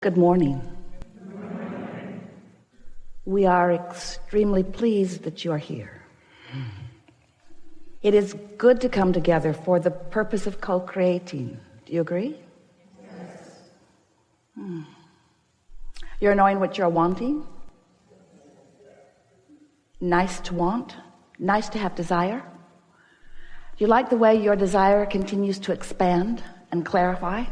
Good morning. We are extremely pleased that you are here. It is good to come together for the purpose of co-creating. Do you agree? Yes. You're knowing what you're wanting. Nice to want. Nice to have desire. You like the way your desire continues to expand and clarify?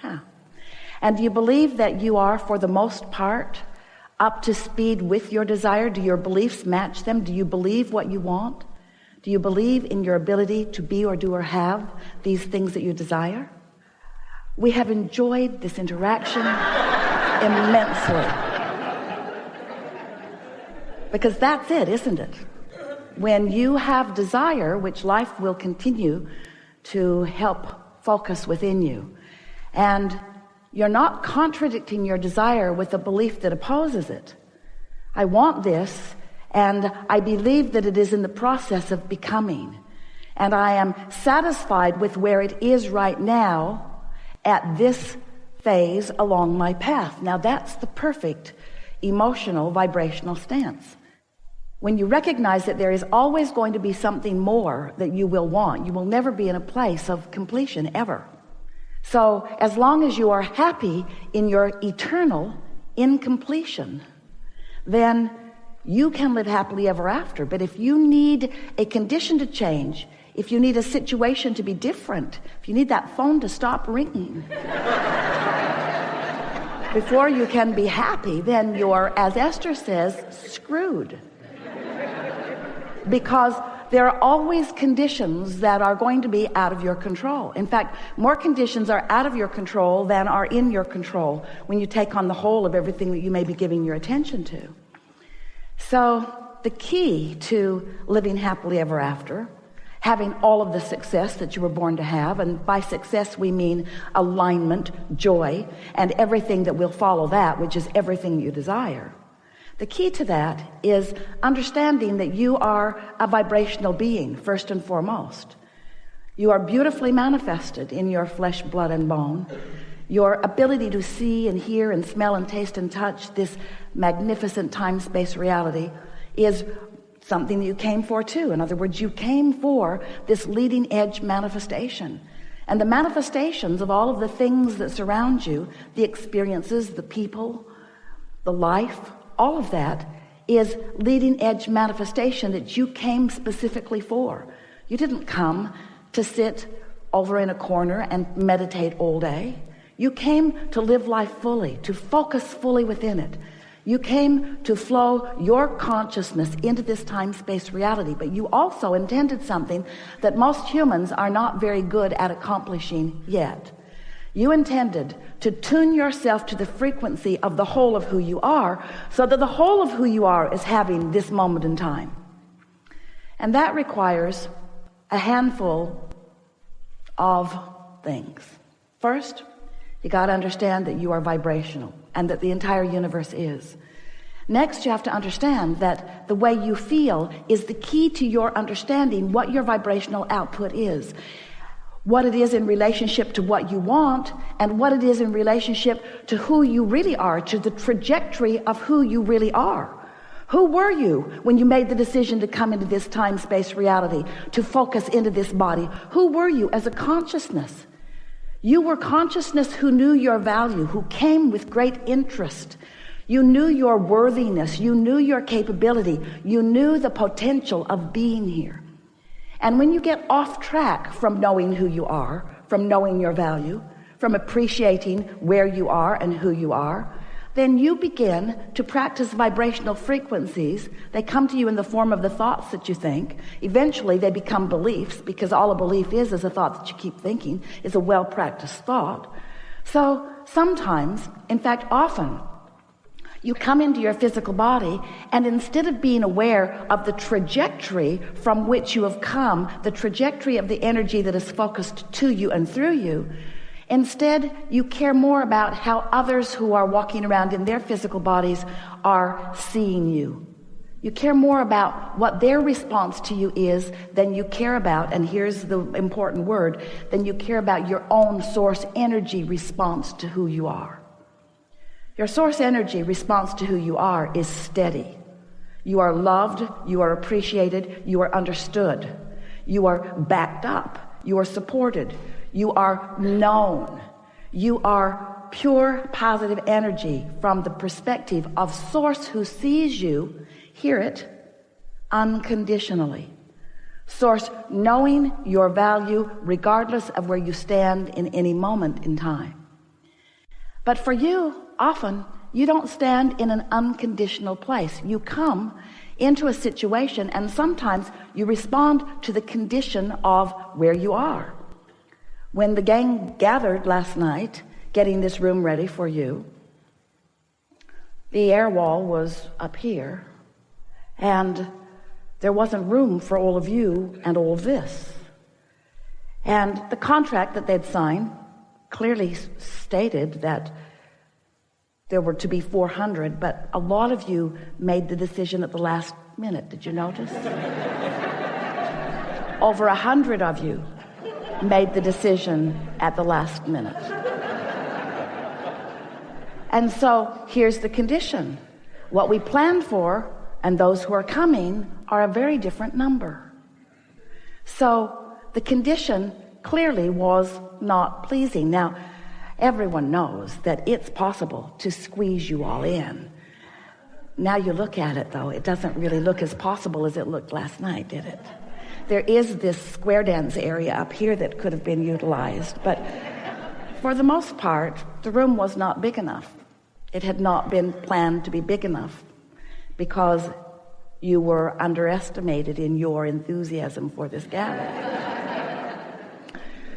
Yeah. And do you believe that you are, for the most part, up to speed with your desire? Do your beliefs match them? Do you believe what you want? Do you believe in your ability to be or do or have these things that you desire? We have enjoyed this interaction immensely. Because that's it, isn't it? When you have desire, which life will continue to help focus within you, and you're not contradicting your desire with a belief that opposes it. I want this, and I believe that it is in the process of becoming, and I am satisfied with where it is right now at this phase along my path. Now that's the perfect emotional vibrational stance. When you recognize that there is always going to be something more that you will want, you will never be in a place of completion ever. So as long as you are happy in your eternal incompletion, then you can live happily ever after. But if you need a condition to change, if you need a situation to be different, if you need that phone to stop ringing before you can be happy, then you're, as Esther says, screwed. Because there are always conditions that are going to be out of your control. In fact, more conditions are out of your control than are in your control when you take on the whole of everything that you may be giving your attention to. So the key to living happily ever after, having all of the success that you were born to have, and by success we mean alignment, joy, and everything that will follow that, which is everything you desire. The key to that is understanding that you are a vibrational being, first and foremost. You are beautifully manifested in your flesh, blood, and bone. Your ability to see and hear and smell and taste and touch this magnificent time-space reality is something that you came for too. In other words, you came for this leading edge manifestation. And the manifestations of all of the things that surround you, the experiences, the people, the life, all of that is leading edge manifestation that you came specifically for. You didn't come to sit over in a corner and meditate all day. You came to live life fully, to focus fully within it. You came to flow your consciousness into this time-space reality, but you also intended something that most humans are not very good at accomplishing yet. You intended to tune yourself to the frequency of the whole of who you are, so that the whole of who you are is having this moment in time. And that requires a handful of things. First, you got to understand that you are vibrational and that the entire universe is. Next, you have to understand that the way you feel is the key to your understanding what your vibrational output is. What it is in relationship to what you want, and what it is in relationship to who you really are, to the trajectory of who you really are. Who were you when you made the decision to come into this time-space reality, to focus into this body? Who were you as a consciousness? You were consciousness who knew your value, who came with great interest. You knew your worthiness, you knew your capability, you knew the potential of being here. And when you get off track from knowing who you are, from knowing your value, from appreciating where you are and who you are, then you begin to practice vibrational frequencies. They come to you in the form of the thoughts that you think. Eventually they become beliefs, because all a belief is a thought that you keep thinking, is a well-practiced thought. So sometimes, in fact often, you come into your physical body, and instead of being aware of the trajectory from which you have come, the trajectory of the energy that is focused to you and through you, instead you care more about how others who are walking around in their physical bodies are seeing you. You care more about what their response to you is than you care about, and here's the important word, than you care about your own source energy response to who you are. Your source energy response to who you are is steady. You are loved, you are appreciated, you are understood, you are backed up, you are supported, you are known, you are pure positive energy from the perspective of source who sees you, hear it, unconditionally. Source knowing your value regardless of where you stand in any moment in time. But for you, often, you don't stand in an unconditional place. You come into a situation and sometimes you respond to the condition of where you are. When the gang gathered last night, getting this room ready for you, the air wall was up here and there wasn't room for all of you and all of this. And the contract that they'd signed clearly stated that there were to be 400, but a lot of you made the decision at the last minute. Did you notice? Over 100 of you made the decision at the last minute. And so here's the condition. What we planned for and those who are coming are a very different number. So the condition clearly was not pleasing. Now, everyone knows that it's possible to squeeze you all in. Now you look at it, though, it doesn't really look as possible as it looked last night, did it? There is this square dance area up here that could have been utilized, but for the most part, the room was not big enough. It had not been planned to be big enough because you were underestimated in your enthusiasm for this gathering.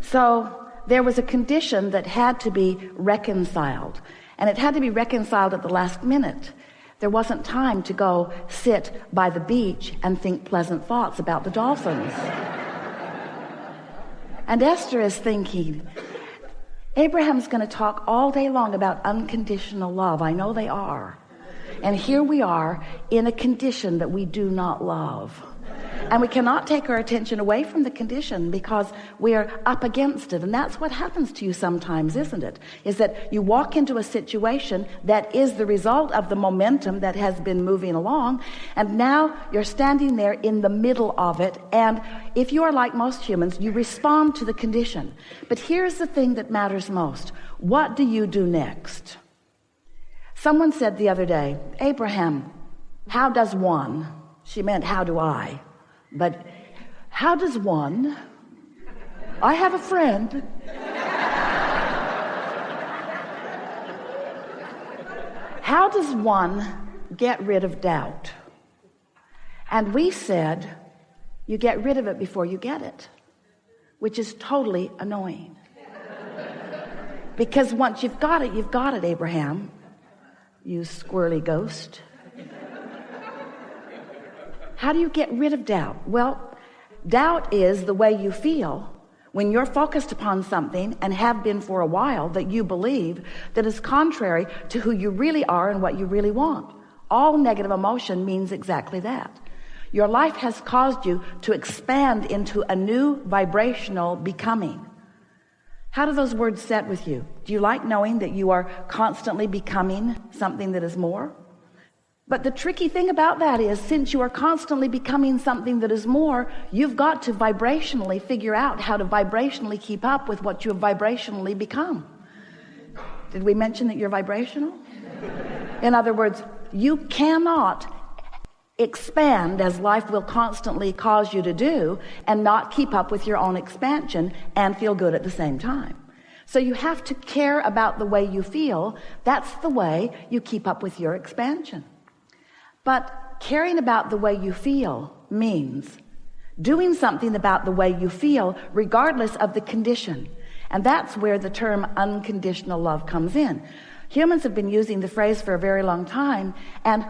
So there was a condition that had to be reconciled, and it had to be reconciled at the last minute. There wasn't time to go sit by the beach and think pleasant thoughts about the dolphins. And Esther is thinking, Abraham's going to talk all day long about unconditional love. I know they are. And here we are in a condition that we do not love. And we cannot take our attention away from the condition because we are up against it. And that's what happens to you sometimes, isn't it? Is that you walk into a situation that is the result of the momentum that has been moving along. And now you're standing there in the middle of it. And if you are like most humans, you respond to the condition. But here's the thing that matters most. What do you do next? Someone said the other day, Abraham, how does one? She meant, how do I? But how does one? I have a friend. How does one get rid of doubt? And we said, you get rid of it before you get it, which is totally annoying. Because once you've got it, Abraham, you squirrely ghost. How do you get rid of doubt? Well, doubt is the way you feel when you're focused upon something and have been for a while that you believe that is contrary to who you really are and what you really want. All negative emotion means exactly that. Your life has caused you to expand into a new vibrational becoming. How do those words set with you? Do you like knowing that you are constantly becoming something that is more? But the tricky thing about that is, since you are constantly becoming something that is more, you've got to vibrationally figure out how to vibrationally keep up with what you have vibrationally become. Did we mention that you're vibrational? In other words, you cannot expand as life will constantly cause you to do and not keep up with your own expansion and feel good at the same time. So you have to care about the way you feel. That's the way you keep up with your expansion. But caring about the way you feel means doing something about the way you feel regardless of the condition. And that's where the term unconditional love comes in. Humans have been using the phrase for a very long time, and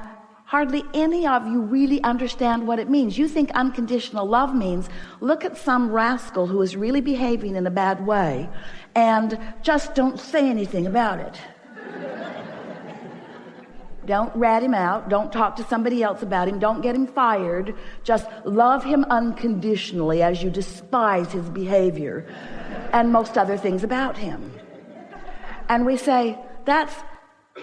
hardly any of you really understand what it means. You think unconditional love means look at some rascal who is really behaving in a bad way and just don't say anything about it. Don't rat him out. Don't talk to somebody else about him. Don't get him fired. Just love him unconditionally as you despise his behavior and most other things about him. And we say, that's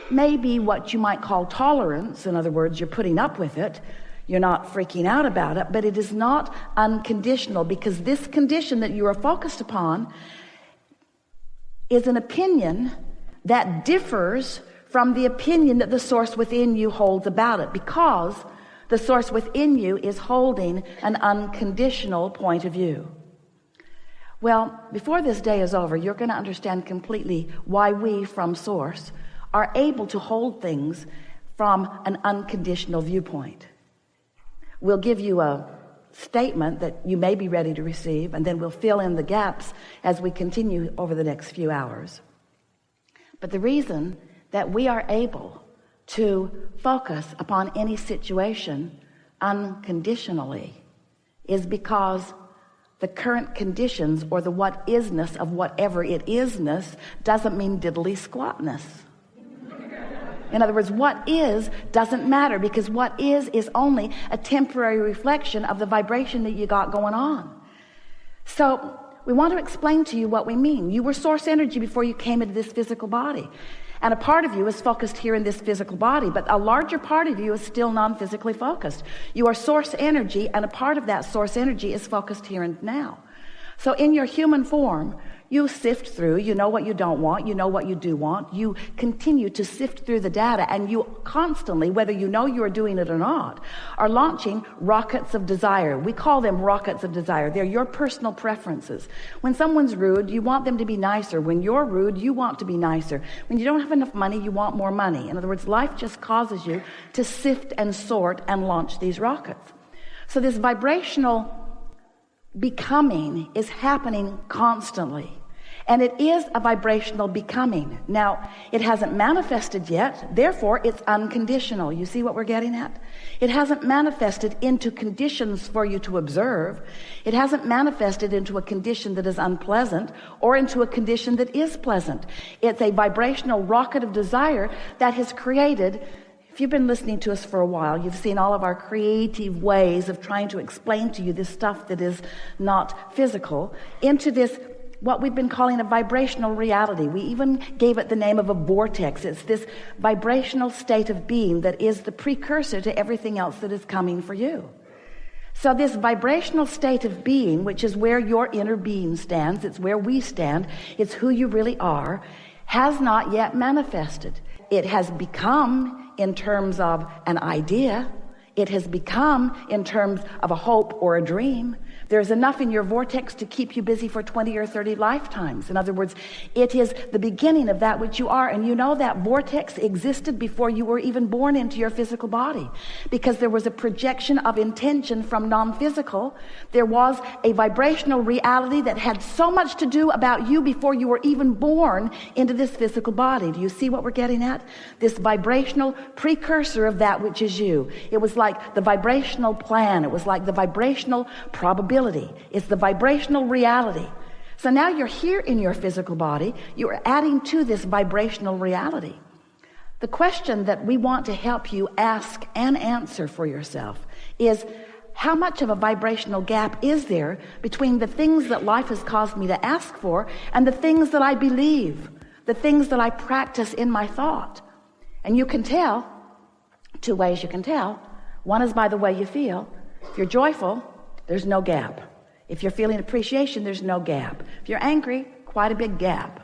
may be what you might call tolerance. In other words, you're putting up with it. You're not freaking out about it, but it is not unconditional, because this condition that you are focused upon is an opinion that differs from the opinion that the source within you holds about it, because the source within you is holding an unconditional point of view. Well, before this day is over, you're going to understand completely why we from source are able to hold things from an unconditional viewpoint. We'll give you a statement that you may be ready to receive, and then we'll fill in the gaps as we continue over the next few hours. But the reason that we are able to focus upon any situation unconditionally is because the current conditions, or the what isness of whatever it isness, doesn't mean diddly squatness. In other words, what is doesn't matter, because what is only a temporary reflection of the vibration that you got going on. So we want to explain to you what we mean. You were source energy before you came into this physical body. And a part of you is focused here in this physical body, but a larger part of you is still non-physically focused. You are source energy, and a part of that source energy is focused here and now. So in your human form, you sift through, you know what you don't want, you know what you do want, you continue to sift through the data, and you constantly, whether you know you are doing it or not, are launching rockets of desire. We call them rockets of desire. They're your personal preferences. When someone's rude, you want them to be nicer. When you're rude, you want to be nicer. When you don't have enough money, you want more money. In other words, life just causes you to sift and sort and launch these rockets. So this vibrational becoming is happening constantly. And it is a vibrational becoming. Now, it hasn't manifested yet, therefore it's unconditional. You see what we're getting at? It hasn't manifested into conditions for you to observe. It hasn't manifested into a condition that is unpleasant or into a condition that is pleasant. It's a vibrational rocket of desire that has created. If you've been listening to us for a while, you've seen all of our creative ways of trying to explain to you this stuff that is not physical into this, what we've been calling a vibrational reality. We even gave it the name of a vortex. It's this vibrational state of being that is the precursor to everything else that is coming for you. So this vibrational state of being, which is where your inner being stands, it's where we stand, it's who you really are, has not yet manifested. It has become in terms of an idea. It has become in terms of a hope or a dream. There's enough in your vortex to keep you busy for 20 or 30 lifetimes. In other words, it is the beginning of that which you are. And you know that vortex existed before you were even born into your physical body, because there was a projection of intention from non-physical. There was a vibrational reality that had so much to do about you before you were even born into this physical body. Do you see what we're getting at? This vibrational precursor of that which is you. It was like the vibrational plan. It was like the vibrational probability. It's the vibrational reality. So now you're here in your physical body. You're adding to this vibrational reality. The question that we want to help you ask and answer for yourself is, how much of a vibrational gap is there between the things that life has caused me to ask for and the things that I believe, the things that I practice in my thought? And you can tell, two ways you can tell. One is by the way you feel. If you're joyful, there's no gap. If you're feeling appreciation, there's no gap. If you're angry, quite a big gap.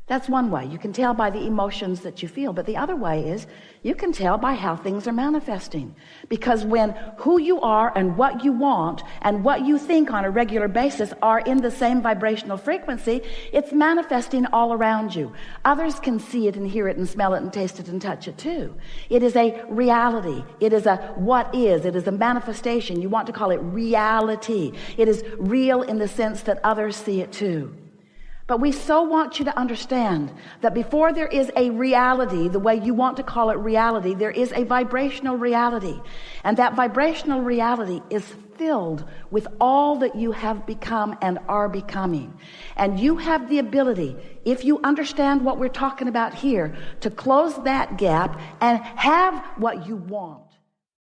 That's one way. You can tell by the emotions that you feel. But the other way is you can tell by how things are manifesting. Because when who you are and what you want and what you think on a regular basis are in the same vibrational frequency, it's manifesting all around you. Others can see it and hear it and smell it and taste it and touch it too. It is a reality. It is a what is. It is a manifestation. You want to call it reality. It is real in the sense that others see it too. But we so want you to understand that before there is a reality, the way you want to call it reality, there is a vibrational reality. And that vibrational reality is filled with all that you have become and are becoming. And you have the ability, if you understand what we're talking about here, to close that gap and have what you want.